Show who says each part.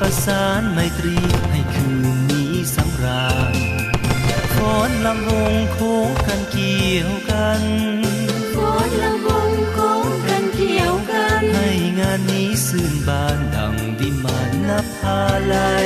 Speaker 1: ประสานไมตรีให้คืนนี้สำราญฟ้อนลำวงโค้งกันเกี่ยวกัน
Speaker 2: ฟ้อนลำวงโค้งกันเกี่ยวกัน
Speaker 1: ให้งานนี้ซื่นบานดังวิมานนภาลัย